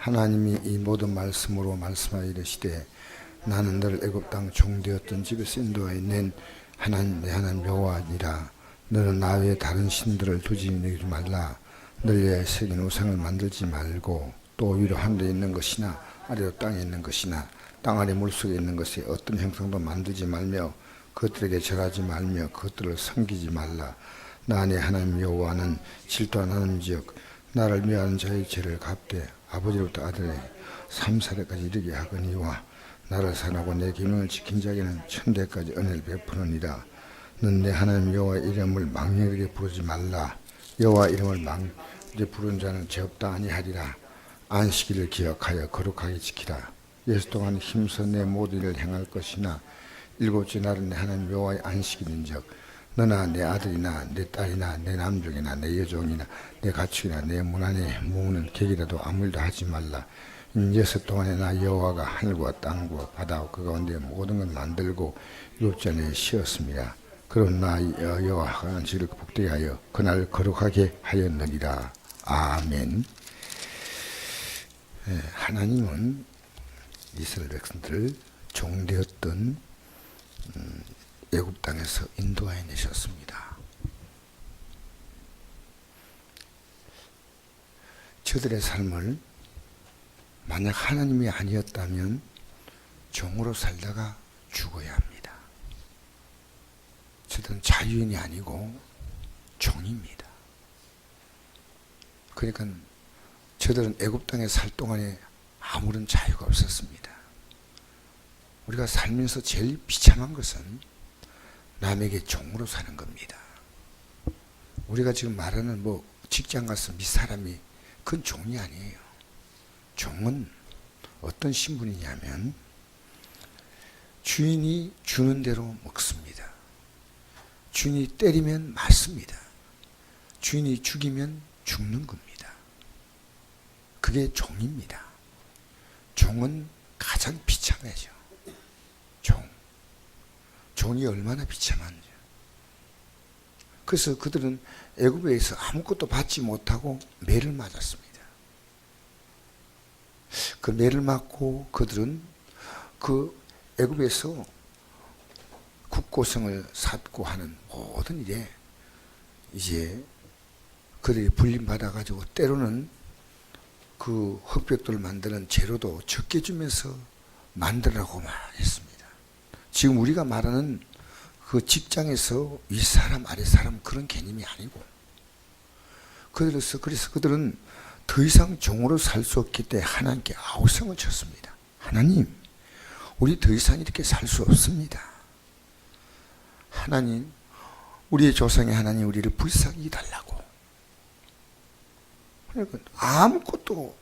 하나님이 이 모든 말씀으로 말씀하여 이르시되 나는 늘 애굽 땅 종되었던 집에서 인도하여 낸 하나님 내 하나님 여호와니라. 너는 나 외에 다른 신들을 두지 말라. 늘 위에 새긴 우상을 만들지 말고 또 위로 하늘에 있는 것이나 아래로 땅에 있는 것이나 땅 아래 물속에 있는 것에 어떤 형상도 만들지 말며 그것들에게 절하지 말며 그것들을 섬기지 말라. 나 내 하나님 여호와는 질투한 하나님이여 나를 미워하는 자의 죄를 갚되 아버지로부터 아들에게 3세대까지 이르게 하거니와 나를 사랑하고 내 계명을 지킨 자에게는 천대까지 은혜를 베푸느니라. 넌 내 하나님 여호와 이름을 망령되게 부르지 말라. 여호와 이름을 망령되게 부르는 자는 죄 없다 아니하리라. 안식일을 기억하여 거룩하게 지키라. 예수 동안 힘써 내 모든 일을 행할 것이나 일곱째 날은 내 하나님 여호와의 안식일인즉 너나 내 아들이나 내 딸이나 내 남종이나 내 여종이나 내 가축이나 내 문 안에 모으는 객이라도 아무 일도 하지 말라. 여섯 동안에 나 여호와가 하늘과 땅과 바다와 그 가운데 모든 걸 만들고 일곱째 날에 쉬었습니다. 그런 나 여호와가 안식일을 복되게 하여 그날 거룩하게 하였느니라. 아멘. 하나님은 이스라엘 백성들을 종되었던 애굽 땅에서 인도하여 내셨습니다. 저들의 삶을 만약 하나님이 아니었다면 종으로 살다가 죽어야 합니다. 저들은 자유인이 아니고 종입니다. 그러니까 저들은 애굽 땅에 살 동안에 아무런 자유가 없었습니다. 우리가 살면서 제일 비참한 것은 남에게 종으로 사는 겁니다. 우리가 지금 말하는 직장 가서 밑사람이 그건 종이 아니에요. 종은 어떤 신분이냐면 주인이 주는 대로 먹습니다. 주인이 때리면 맞습니다. 주인이 죽이면 죽는 겁니다. 그게 종입니다. 종은 가장 비참하죠. 종이 얼마나 비참한지. 그래서 그들은 애굽에서 아무것도 받지 못하고 매를 맞았습니다. 그 매를 맞고 그들은 그 애굽에서 국고성을 쌓고 하는 모든 일에 이제 그들이 불림받아가지고 때로는 그 흑벽돌을 만드는 재료도 적게 주면서 만들라고만 했습니다. 지금 우리가 말하는 그 직장에서 윗사람 아랫사람 그런 개념이 아니고 그래서 그들은 더 이상 종으로 살 수 없기 때문에 하나님께 아우성을 쳤습니다. 하나님, 우리 더 이상 이렇게 살 수 없습니다. 하나님, 우리의 조상의 하나님 우리를 불쌍히 달라고. 그러니까 아무것도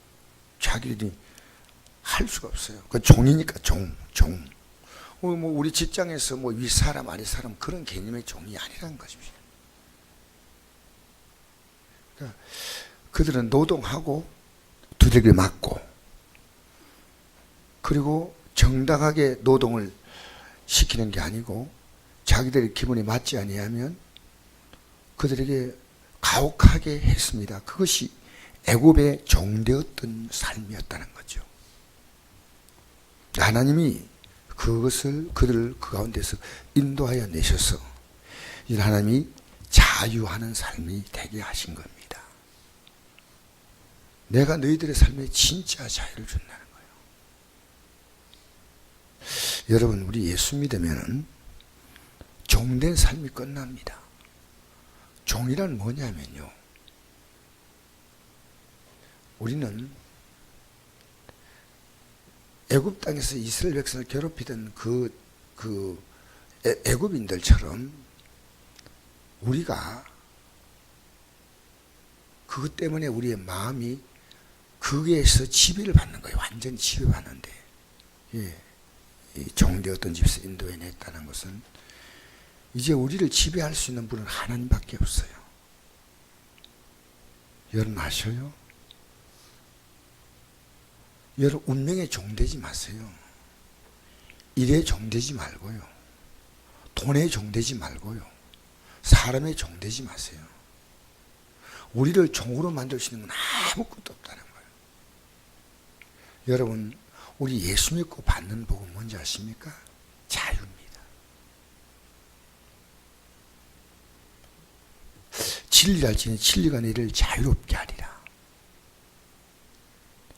자기들이 할 수가 없어요. 그 종이니까 종. 우리 직장에서 윗사람 아랫사람 그런 개념의 종이 아니라는 것입니다. 그러니까 그들은 노동하고 두들겨 맞고 그리고 정당하게 노동을 시키는 게 아니고 자기들의 기분에 맞지 아니하면 그들에게 가혹하게 했습니다. 그것이 애굽의 종되었던 삶이었다는 거죠. 하나님이 그들을 그 가운데서 인도하여 내셔서 이 하나님이 자유하는 삶이 되게 하신 겁니다. 내가 너희들의 삶에 진짜 자유를 준다는 거예요. 여러분, 우리 예수 믿으면 종된 삶이 끝납니다. 종이란 뭐냐면요, 우리는 애굽 땅에서 이스라엘 백성을 괴롭히던 애굽인들처럼 우리가 그것 때문에 우리의 마음이 거기에서 지배를 받는 거예요. 완전히 지배받는데, 종되었던 집에서 인도해 냈다는 것은 이제 우리를 지배할 수 있는 분은 하나님밖에 없어요. 여러분 아셔요? 여러분 운명에 종되지 마세요. 일에 종되지 말고요. 돈에 종되지 말고요. 사람에 종되지 마세요. 우리를 종으로 만들 수 있는 건 아무것도 없다는 거예요. 여러분, 우리 예수 믿고 받는 복은 뭔지 아십니까? 자유입니다. 진리를 알지니 진리가 너희를 자유롭게 하리라.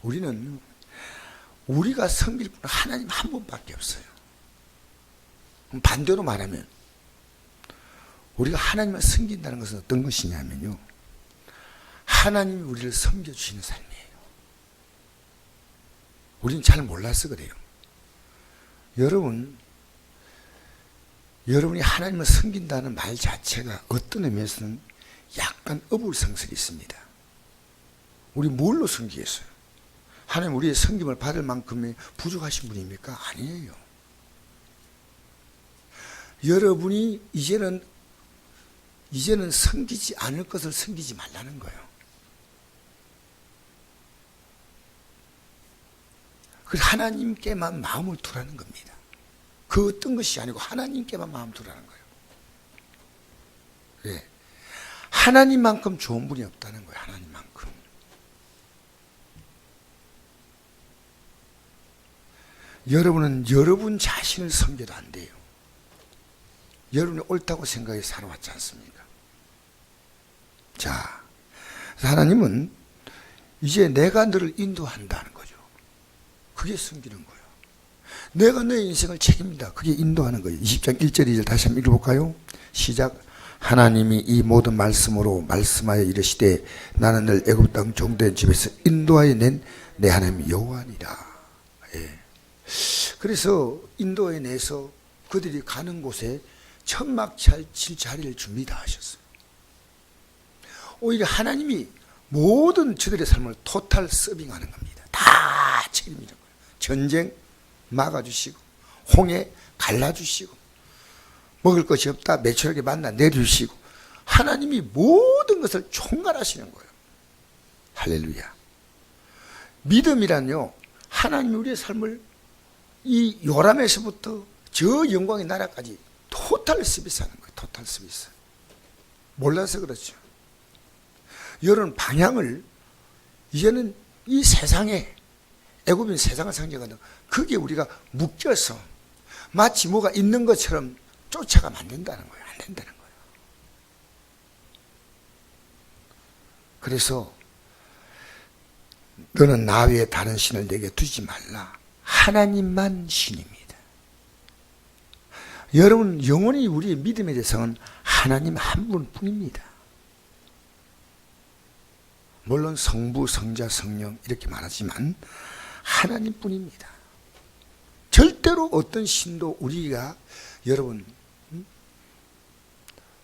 우리는 우리가 섬길 분은 하나님 한 분밖에 없어요. 반대로 말하면 우리가 하나님을 섬긴다는 것은 어떤 것이냐면요, 하나님이 우리를 섬겨주시는 삶이에요. 우리는 잘 몰라서 그래요. 여러분이 하나님을 섬긴다는 말 자체가 어떤 의미에서는 약간 어불성설이 있습니다. 우리 뭘로 섬기겠어요? 하나님 우리의 섬김을 받을 만큼의 부족하신 분입니까? 아니에요. 여러분이 이제는 섬기지 않을 것을 섬기지 말라는 거예요. 그 하나님께만 마음을 두라는 겁니다. 그 어떤 것이 아니고 하나님께만 마음 두라는 거예요. 예. 하나님만큼 좋은 분이 없다는 거예요. 하나님만큼. 여러분은 여러분 자신을 섬겨도 안 돼요. 여러분이 옳다고 생각해 살아왔지 않습니까? 자, 하나님은 이제 내가 너를 인도한다는 거죠. 그게 섬기는 거예요. 내가 너의 인생을 책임진다. 그게 인도하는 거예요. 20장 1절 2절 다시 한번 읽어볼까요? 시작. 하나님이 이 모든 말씀으로 말씀하여 이르시되 나는 늘 애굽 땅 종된 집에서 인도하여 낸 내 하나님 여호와니라. 예. 그래서 인도해 내서 그들이 가는 곳에 천막 칠 자리를 준비 다 하셨어요. 오히려 하나님이 모든 저들의 삶을 토탈 서빙하는 겁니다. 다 책임지는 거예요. 전쟁 막아주시고, 홍해 갈라주시고, 먹을 것이 없다 매출하게 만나 내주시고, 하나님이 모든 것을 총괄하시는 거예요. 할렐루야. 믿음이란요, 하나님이 우리의 삶을 이 요람에서부터 저 영광의 나라까지 토탈 서비스하는 거예요. 토탈 서비스. 몰라서 그렇죠. 여러분, 방향을 이제는 이 세상에, 애굽인 세상을 상징하는, 그게 우리가 묶여서 마치 뭐가 있는 것처럼 쫓아가면 안 된다는 거예요. 안 된다는 거예요. 그래서 너는 나 외에 다른 신을 내게 두지 말라. 하나님만 신입니다. 여러분, 영원히 우리의 믿음의 대상은 하나님 한 분뿐입니다. 물론 성부, 성자, 성령 이렇게 말하지만 하나님뿐입니다. 절대로 어떤 신도 여러분,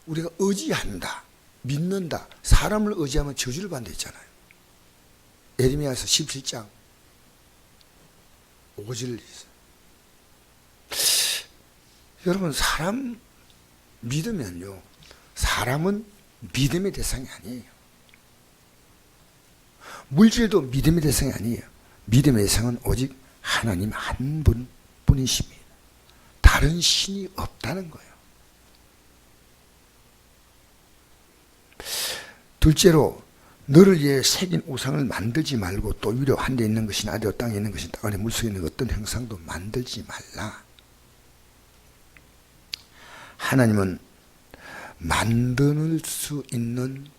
우리가 의지한다, 믿는다, 사람을 의지하면 저주를 받는다 했잖아요. 예레미야서 17장 5절. 여러분, 사람 믿으면요, 사람은 믿음의 대상이 아니에요. 물질도 믿음의 대상이 아니에요. 믿음의 대상은 오직 하나님 한 분뿐이십니다. 다른 신이 없다는 거예요. 둘째로, 너를 위해 새긴 우상을 만들지 말고 또 위로 한 데 있는 것이나 아래 땅에 있는 것이나 땅 안에 물속에 있는 어떤 형상도 만들지 말라. 하나님은 만들 수 있는,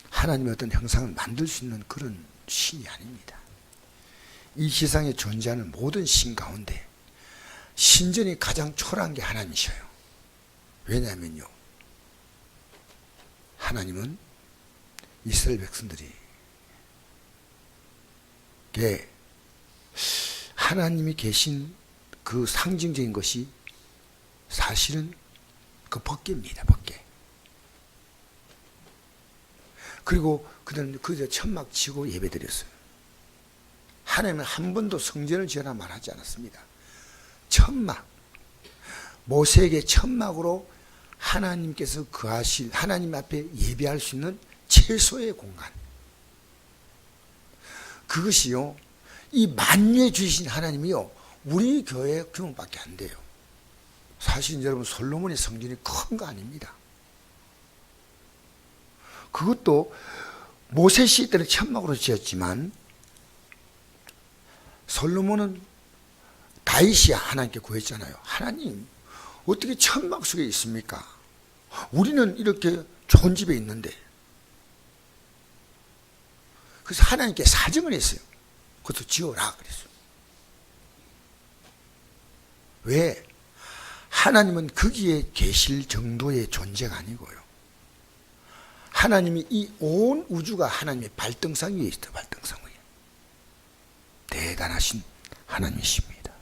하나님의 어떤 형상을 만들 수 있는 그런 신이 아닙니다. 이 세상에 존재하는 모든 신 가운데 신전이 가장 초라한 게 하나님이셔요. 왜냐하면요, 하나님은 이스라엘 백성들이 하나님이 계신 그 상징적인 것이 사실은 그 법궤입니다. 법궤. 그리고 그들은 천막 치고 예배드렸어요. 하나님은 한 번도 성전을 지어라 말하지 않았습니다. 천막, 모세에게 천막으로 하나님께서 거하실, 하나님 앞에 예배할 수 있는 최소의 공간, 그것이요, 이 만유에 주신 하나님이요, 우리 교회 규모밖에 안 돼요. 사실 여러분, 솔로몬의 성전이 큰 거 아닙니다. 그것도 모세 시대 때는 천막으로 지었지만 솔로몬은 다윗이 하나님께 구했잖아요. 하나님, 어떻게 천막 속에 있습니까? 우리는 이렇게 좋은 집에 있는데. 그래서 하나님께 사정을 했어요. 그것도 지어라 그랬어요. 왜? 하나님은 거기에 계실 정도의 존재가 아니고요. 하나님이 이 온 우주가 하나님의 발등상 위에 있어요. 발등상 위에. 대단하신 하나님이십니다.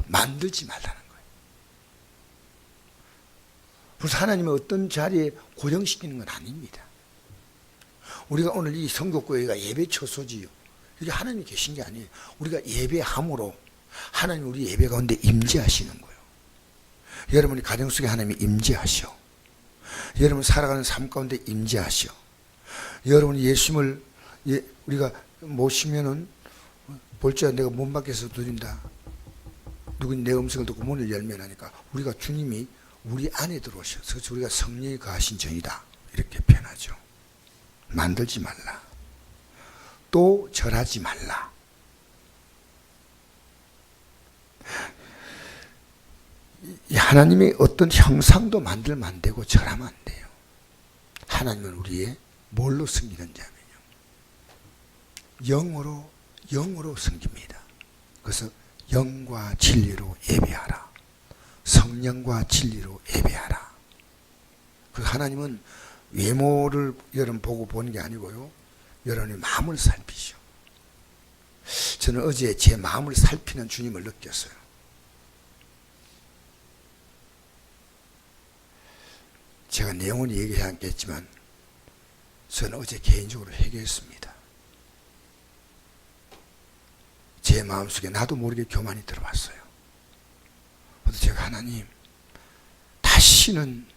만들지 말라는 거예요. 그래서 하나님은 어떤 자리에 고정시키는 건 아닙니다. 우리가 오늘 이 성교교회가 예배 처소지요. 이게 하나님이 계신 게 아니에요. 우리가 예배함으로 하나님 우리 예배 가운데 임재하시는 거예요. 여러분이 가정 속에 하나님이 임재하셔. 여러분 살아가는 삶 가운데 임재하셔. 여러분이 예수님을 우리가 모시면은 볼지어다 내가 문 밖에서 드린다. 누구니 내 음성을 듣고 문을 열면 하니까 우리가 주님이 우리 안에 들어오셔서 그래서 우리가 성령이 거하신 전이다. 이렇게 표현하죠. 만들지 말라. 또 절하지 말라. 하나님의 어떤 형상도 만들면 안 되고 절하면 안 돼요. 하나님은 우리의 뭘로 섬기는 자면요. 영으로 섬깁니다. 그래서 영과 진리로 예배하라. 성령과 진리로 예배하라. 그 하나님은 외모를 여러분 보고 보는 게 아니고요. 여러분의 마음을 살피셔. 저는 어제 제 마음을 살피는 주님을 느꼈어요. 제가 내용은 얘기하지 않겠지만 저는 어제 개인적으로 회개했습니다. 제 마음속에 나도 모르게 교만이 들어왔어요. 그래서 제가 하나님 다시는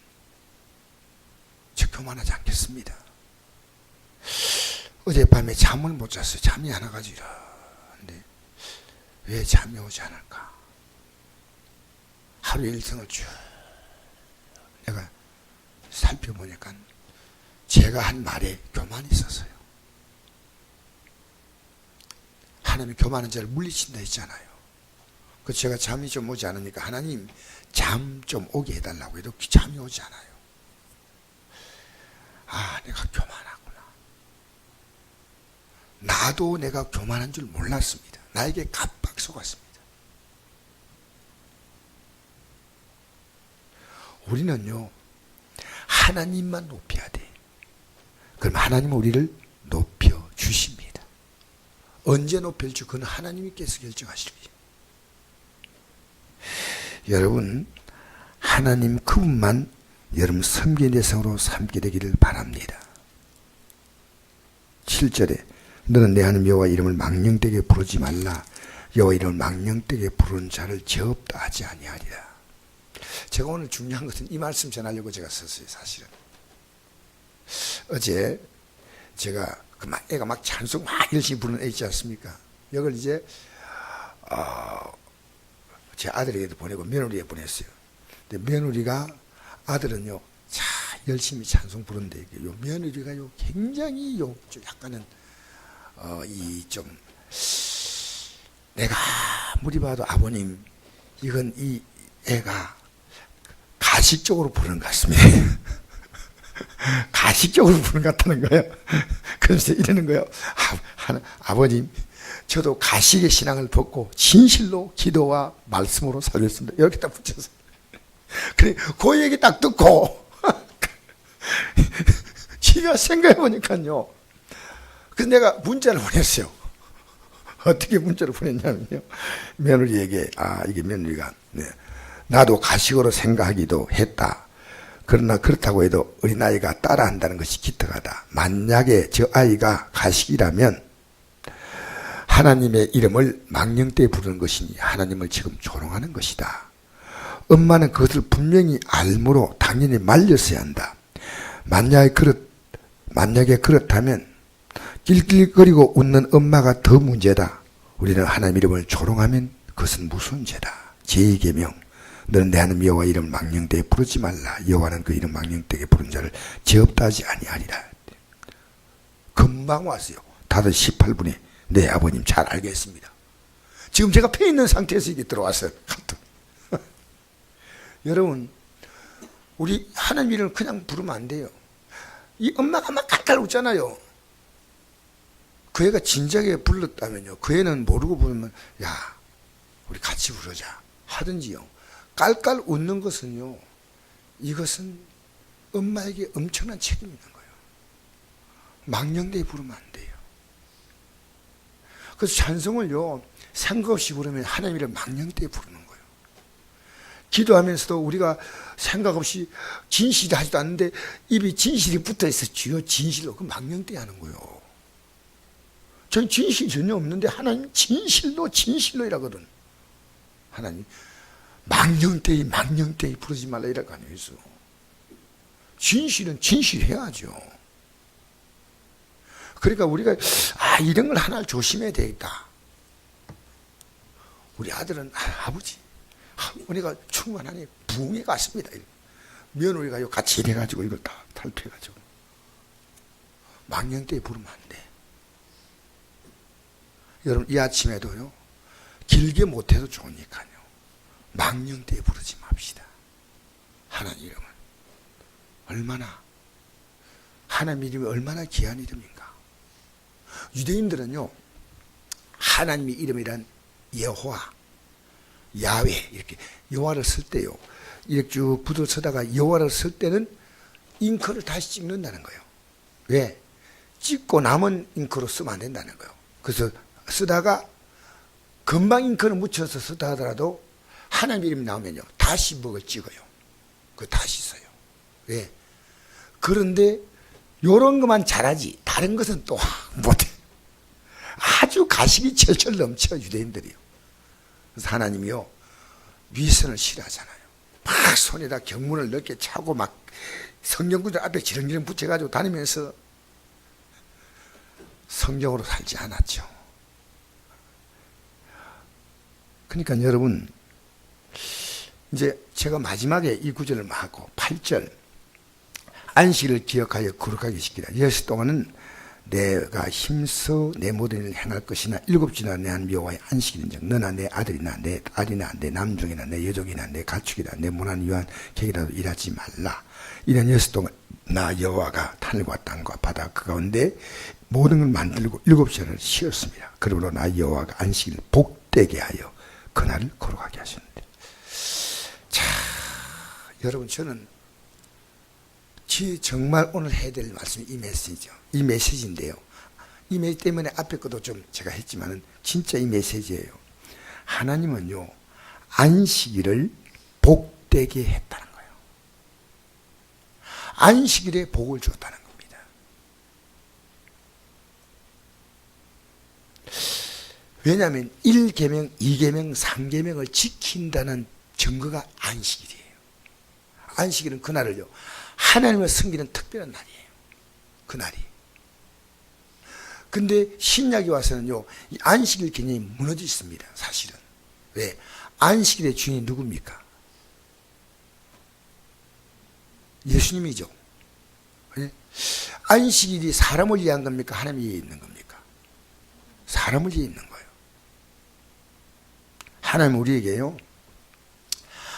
저 교만하지 않겠습니다. 어젯밤에 잠을 못 잤어요. 잠이 안 와가지고 이러는데 왜 잠이 오지 않을까? 하루 일생을 쭉 내가 살펴보니까 제가 한 말에 교만이 있었어요. 하나님이 교만한 자를 물리친다 했잖아요. 그 제가 잠이 좀 오지 않으니까 하나님 잠 좀 오게 해달라고 해도 잠이 오지 않아요. 아, 내가 교만하구나. 나도 내가 교만한 줄 몰랐습니다. 나에게 깜빡 속았습니다. 우리는요, 하나님만 높여야 돼. 그럼 하나님은 우리를 높여 주십니다. 언제 높일지 그건 하나님께서 결정하실 거예요. 여러분, 하나님 그분만 여러분 섬기는 대상으로 삼게 되기를 바랍니다. 7절에 너는 내 하나님 여호와 이름을 망령되게 부르지 말라. 여호와 이름을 망령되게 부르는 자를 죄 없다 하지 아니하리라. 제가 오늘 중요한 것은 이 말씀 전하려고 제가 썼어요. 사실은 어제 제가 애가 막 찬송 막 열심히 부르는 애 있지 않습니까? 이걸 이제 제 아들에게도 보내고 며느리에 보냈어요. 근데 며느리가 아들은요 자 열심히 찬송 부르는데 요 며느리가요 굉장히 요 약간은 이 좀 내가 아무리 봐도 아버님 이건 이 애가 가식적으로 부르는 것 같습니다. 가식적으로 부르는 것 같다는 거예요. 그래서 이러는 거예요. 아버님, 저도 가식의 신앙을 벗고 진실로 기도와 말씀으로 살겠습니다. 이렇게 딱 붙여서. 그래, 그 얘기 딱 듣고, 제가 생각해 보니까요. 그래서 내가 문자를 보냈어요. 어떻게 문자를 보냈냐면요. 며느리에게, 이게 며느리가, 네. 나도 가식으로 생각하기도 했다. 그러나 그렇다고 해도 어린아이가 따라한다는 것이 기특하다. 만약에 저 아이가 가식이라면 하나님의 이름을 망령되이 부르는 것이니 하나님을 지금 조롱하는 것이다. 엄마는 그것을 분명히 알므로 당연히 말렸어야 한다. 만약에 그렇다면 낄낄거리고 웃는 엄마가 더 문제다. 우리는 하나님 이름을 조롱하면 그것은 무슨 죄다. 제2계명 너는 내 하나님 여호와 이름을 망령되게 부르지 말라. 여호와는 그 이름 망령되게 부른 자를 죄 없다 하지 아니하리라. 금방 왔어요. 다들 18분에 네, 아버님 잘 알겠습니다. 지금 제가 폐 있는 상태에서 이게 들어왔어요. 여러분, 우리 하나님 이름을 그냥 부르면 안 돼요. 이 엄마가 막 깔깔 웃잖아요. 그 애가 진작에 불렀다면요, 그 애는 모르고 부르면 야, 우리 같이 부르자 하든지요. 깔깔 웃는 것은요, 이것은 엄마에게 엄청난 책임이 있는 거예요. 망령되이 부르면 안 돼요. 그래서 찬송을요, 생각 없이 부르면 하나님을 망령되이 부르는 거예요. 기도하면서도 우리가 생각 없이 진실이 하지도 않는데 입이 진실이 붙어 있어. 주여 진실로, 그 망령되이 하는 거예요. 전 진실이 전혀 없는데 하나님 진실로 이라거든. 하나님 망령되이 부르지 말라 이라고 안 했어. 진실은 진실해야죠. 그러니까 우리가 이런 걸 하나 조심해야 되겠다. 우리 아들은 아버지 은혜가 충만하니 부흥에 갔습니다. 며느리가 같이 일해가지고 이걸 다 탈피해가지고 망령되이 부르면 안 돼. 여러분, 이 아침에도요, 길게 못해도 좋으니까요, 망령되이 부르지 맙시다. 하나님 이름은 얼마나, 하나님 이름이 얼마나 귀한 이름인가. 유대인들은요, 하나님의 이름이란 여호와, 야훼, 이렇게 여호와를 쓸 때요, 이렇게 쭉 붙어 서다가 여호와를 쓸 때는 잉크를 다시 찍는다는 거예요. 왜? 찍고 남은 잉크로 쓰면 안 된다는 거예요. 그래서 쓰다가 금방 잉크를 묻혀서 쓰다 하더라도 하나님 이름이 나오면요, 다시 뭐를 찍어요. 그 다시 써요. 왜? 그런데 요런 것만 잘하지 다른 것은 또 못해. 아주 가식이 철철 넘쳐, 유대인들이요. 그래서 하나님이요, 위선을 싫어하잖아요. 막 손에다 경문을 넓게 차고 막 성경구절 앞에 지렁지렁 붙여가지고 다니면서 성경으로 살지 않았죠. 그러니까 여러분, 이제 제가 마지막에 이 구절을 하고 8절, 안식일을 기억하여 거룩하게 지키라. 6일 동안은 내가 힘써 내 모든 일을 행할 것이나 7주나 내 한 여호와의 안식일인즉 너나 내 아들이나 내 딸이나 내 남종이나 내 여종이나 내 가축이나 내 문안 위한 객이라도 일하지 말라. 이런 6일 동안 나 여호와가 하늘과 땅과 바다 그 가운데 모든 걸 만들고 7시간을 쉬었습니다. 그러므로 나 여호와가 안식일을 복되게 하여 그날을 거룩하게 하셨는데, 자, 여러분, 저는 정말 오늘 해야 될 말씀이 이 메시지죠. 이 메시지인데요, 이 메시지 때문에 앞에 것도 좀 제가 했지만은 진짜 이 메시지예요. 하나님은요, 안식일을 복되게 했다는 거예요. 안식일에 복을 줬다는 겁니다. 왜냐하면 1계명, 2계명, 3계명을 지킨다는 증거가 안식일이에요. 안식일은 그날을요, 하나님을 섬기는 특별한 날이에요. 그날이. 근데 신약에 와서는요, 이 안식일 개념이 무너져 있습니다. 사실은. 왜? 안식일의 주인이 누굽니까? 예수님이죠. 안식일이 사람을 위한 겁니까? 하나님이 있는 겁니까? 사람을 위해 있는 거예요. 하나님 우리에게요,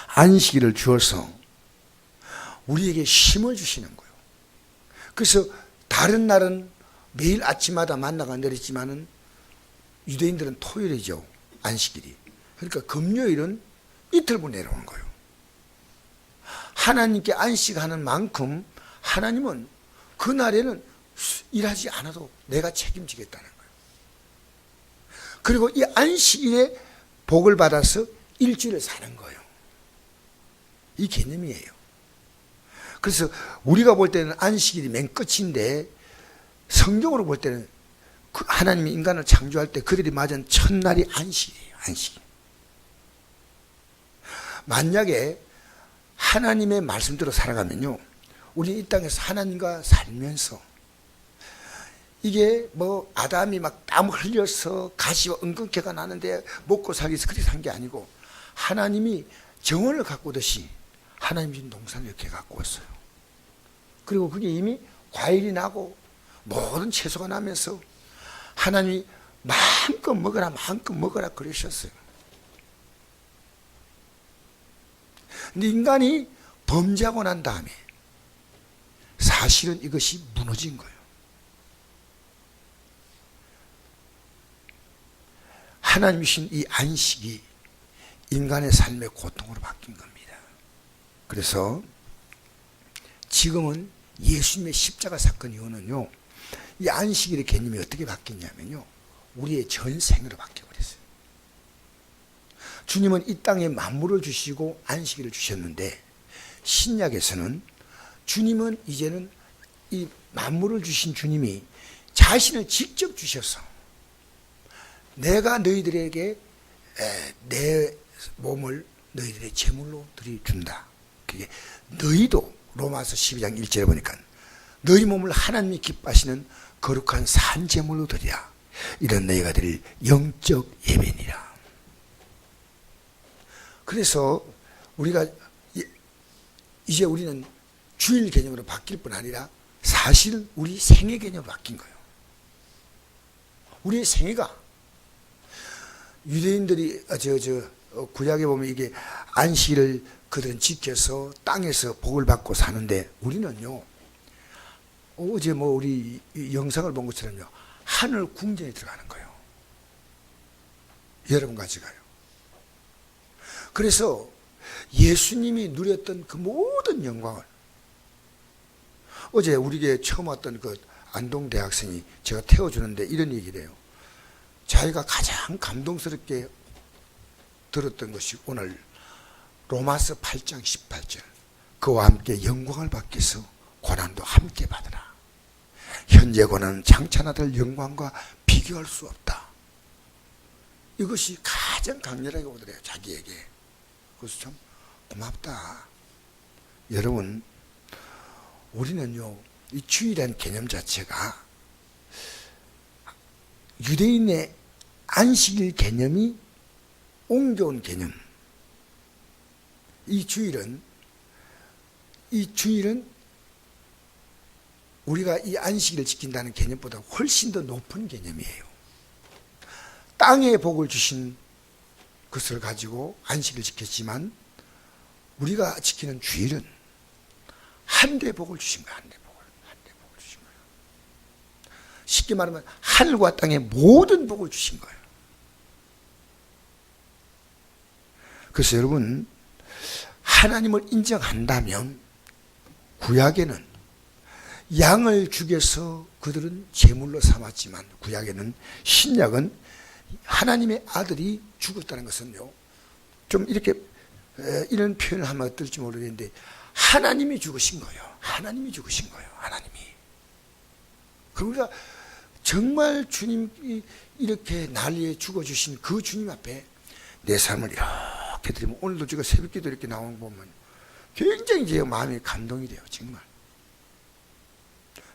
안식일을 주어서 우리에게 힘을 주시는 거예요. 그래서 다른 날은 매일 아침마다 만나가 내렸지만은 유대인들은 토요일이죠, 안식일이. 그러니까 금요일은 이틀분 내려오는 거예요. 하나님께 안식하는 만큼 하나님은 그날에는 일하지 않아도 내가 책임지겠다는 거예요. 그리고 이 안식일에 복을 받아서 일주일을 사는 거예요. 이 개념이에요. 그래서 우리가 볼 때는 안식일이 맨 끝인데, 성경으로 볼 때는 하나님이 인간을 창조할 때 그들이 맞은 첫날이 안식이에요. 안식. 만약에 하나님의 말씀대로 살아가면요, 우리 이 땅에서 하나님과 살면서 이게 뭐 아담이 막 땀 흘려서 가시와 은근깨가 나는데 먹고 살기 위해서 그렇게 산 게 아니고, 하나님이 정원을 가꾸듯이 하나님이 농산을 이렇게 갖고 왔어요. 그리고 그게 이미 과일이 나고 모든 채소가 나면서 하나님이 마음껏 먹어라 마음껏 먹어라 그러셨어요. 근데 인간이 범죄하고 난 다음에 사실은 이것이 무너진 거예요. 하나님이신 이 안식이 인간의 삶의 고통으로 바뀐 겁니다. 그래서 지금은 예수님의 십자가 사건 이후는요, 이 안식일의 개념이 어떻게 바뀌냐면요, 우리의 전생으로 바뀌어버렸어요. 주님은 이 땅에 만물을 주시고 안식일을 주셨는데, 신약에서는 주님은 이제는 이 만물을 주신 주님이 자신을 직접 주셔서 내가 너희들에게 내 몸을 너희들의 제물로 드려준다. 그게 너희도 로마서 12장 1절에 보니까 너희 몸을 하나님이 기뻐하시는 거룩한 산제물로 드리라. 이런 너희가 드릴 영적 예배니라. 그래서 우리가 이제 우리는 주일 개념으로 바뀔 뿐 아니라 사실은 우리 생애 개념으로 바뀐 거예요. 우리의 생애가 유대인들이 구약에 보면 이게 안식일을 그들은 지켜서 땅에서 복을 받고 사는데 우리는요, 어제 우리 영상을 본 것처럼요, 하늘 궁전에 들어가는 거예요. 여러분 같이 가요. 그래서 예수님이 누렸던 그 모든 영광을, 어제 우리에게 처음 왔던 그 안동 대학생이 제가 태워주는데 이런 얘기를 해요. 자기가 가장 감동스럽게 들었던 것이 오늘 로마서 8장 18절, 그와 함께 영광을 받기서 고난도 함께 받으라. 현재 고난은 장차 나들 영광과 비교할 수 없다. 이것이 가장 강렬하게 오더래요, 자기에게. 그래서 참 고맙다. 여러분, 우리는요, 이 주일이라는 개념 자체가 유대인의 안식일 개념이 옮겨온 개념. 이 주일은 우리가 이 안식일을 지킨다는 개념보다 훨씬 더 높은 개념이에요. 땅에 복을 주신 것을 가지고 안식일을 지켰지만 우리가 지키는 주일은 하늘의 복을 주신 거예요. 하늘의 복을 주신 거예요. 쉽게 말하면 하늘과 땅의 모든 복을 주신 거예요. 그래서 여러분, 하나님을 인정한다면 구약에는 양을 죽여서 그들은 제물로 삼았지만, 구약에는, 신약은 하나님의 아들이 죽었다는 것은요, 좀 이렇게 이런 표현을 하면 어떨지 모르겠는데 하나님이 죽으신 거예요. 하나님이 죽으신 거예요. 하나님이. 그럼 우리가 정말 주님이 이렇게 날 위해 죽어주신 그 주님 앞에 내 삶을 이렇게 드리면, 오늘도 제가 새벽기도 이렇게 나오는 거 보면 굉장히 제 마음이 감동이 돼요. 정말.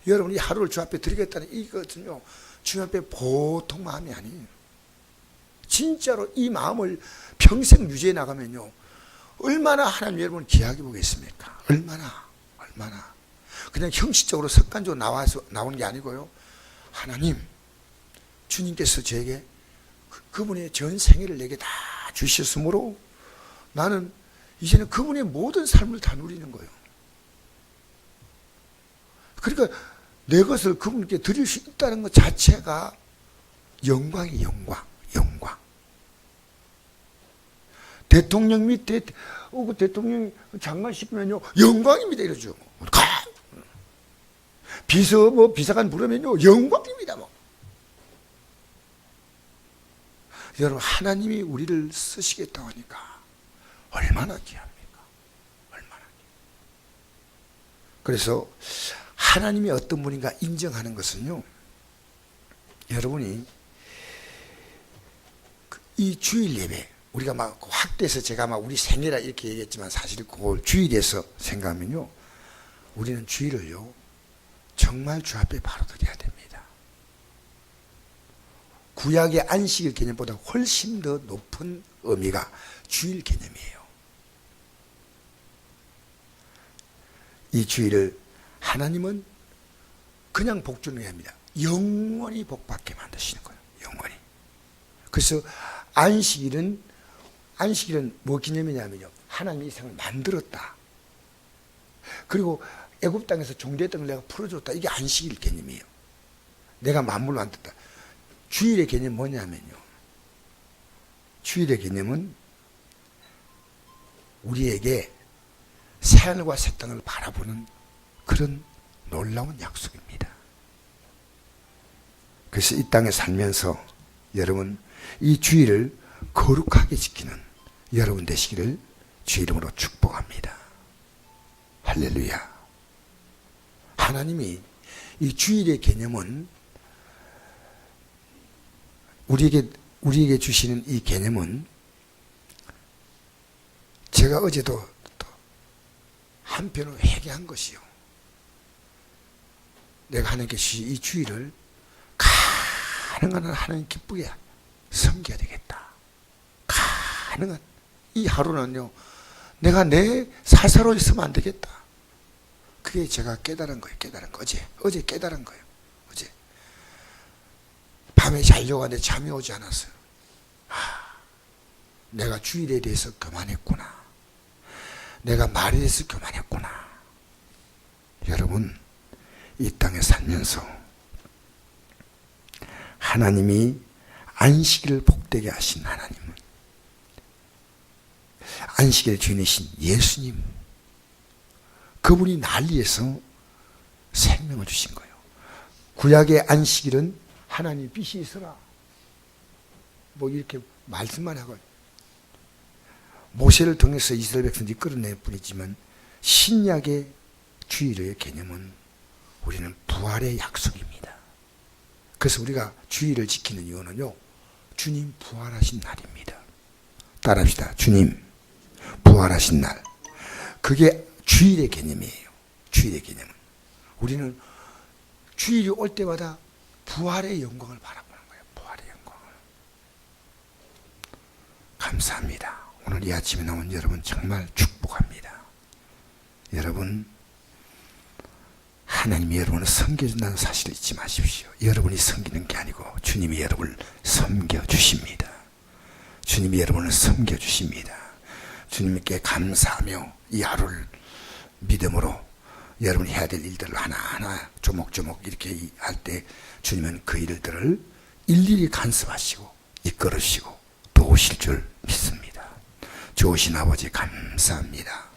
여러분이 하루를 주 앞에 드리겠다는 이것은요, 주 앞에 보통 마음이 아니에요. 진짜로 이 마음을 평생 유지해 나가면요, 얼마나 하나님 여러분을 귀하게 보겠습니까? 얼마나. 그냥 형식적으로 습관적으로 나오는 게 아니고요, 하나님, 주님께서 저에게 그분의 전 생애를 내게 다 주셨으므로 나는 이제는 그분의 모든 삶을 다 누리는 거예요. 그러니까 내 것을 그분께 드릴 수 있다는 것 자체가 영광이 영광. 대통령 밑에 대통령 장관 시키면요, 영광입니다 이러죠. 비서관 부르면요, 영광입니다. 여러분, 하나님이 우리를 쓰시겠다고 하니까 얼마나 귀합니까? 얼마나. 그래서 하나님이 어떤 분인가 인정하는 것은요, 여러분이 이 주일 예배, 우리가 막 확대해서 제가 막 우리 생애라 이렇게 얘기했지만 사실 그걸 주일에서 생각하면요, 우리는 주일을요 정말 주 앞에 바로 드려야 됩니다. 구약의 안식일 개념보다 훨씬 더 높은 의미가 주일 개념이에요. 이 주일을 하나님은 그냥 복 주는 게 아닙니다. 영원히 복 받게 만드시는 거예요. 영원히. 그래서 안식일은 뭐 기념이냐면요, 하나님이 이 세상을 만들었다, 그리고 애굽 땅에서 종되었던 걸 내가 풀어줬다, 이게 안식일 개념이에요. 내가 만물을 만들었다. 주일의 개념은 뭐냐면요, 주일의 개념은 우리에게 새하늘과 새 땅을 바라보는 그런 놀라운 약속입니다. 그래서 이 땅에 살면서 여러분 이 주일을 거룩하게 지키는 여러분 되시기를 주 이름으로 축복합니다. 할렐루야. 하나님이 이 주일의 개념은 우리에게 주시는 이 개념은, 제가 어제도 한편으로 회개한 것이요, 내가 하나님께 주신 이 주일을 가능한 한 하나님 기쁘게 섬겨야 되겠다. 가능한 이 하루는요, 내가 내 살살로 있으면 안 되겠다. 그게 제가 깨달은 거예요. 어제 깨달은 거예요. 어제 밤에 자려고 하는데 잠이 오지 않았어요. 내가 주일에 대해서 교만했구나, 내가 말에 대해서 교만했구나. 여러분 이 땅에 살면서 하나님이 안식일을 복되게 하신 하나님은, 안식일의 주인이신 예수님, 그분이 날 위해서 생명을 주신 거예요. 구약의 안식일은 하나님 빛이 있어라, 뭐 이렇게 말씀만 하고 모세를 통해서 이스라엘 백성들이 끌어낼 뿐이지만, 신약의 주일의 개념은 우리는 부활의 약속입니다. 그래서 우리가 주일을 지키는 이유는요, 주님 부활하신 날입니다. 따라합시다. 주님 부활하신 날. 그게 주일의 개념이에요. 주일의 개념은 우리는 주일이 올 때마다 부활의 영광을 바라보는 거예요. 부활의 영광을. 감사합니다. 오늘 이 아침에 나온 여러분 정말 축복합니다. 여러분, 하나님이 여러분을 섬겨준다는 사실을 잊지 마십시오. 여러분이 섬기는 게 아니고 주님이 여러분을 섬겨주십니다. 주님이 여러분을 섬겨주십니다. 주님께 감사하며 이 하루를 믿음으로 여러분이 해야 될 일들을 하나하나 조목조목 이렇게 할 때 주님은 그 일들을 일일이 간섭하시고 이끌으시고 도우실 줄 믿습니다. 좋으신 아버지 감사합니다.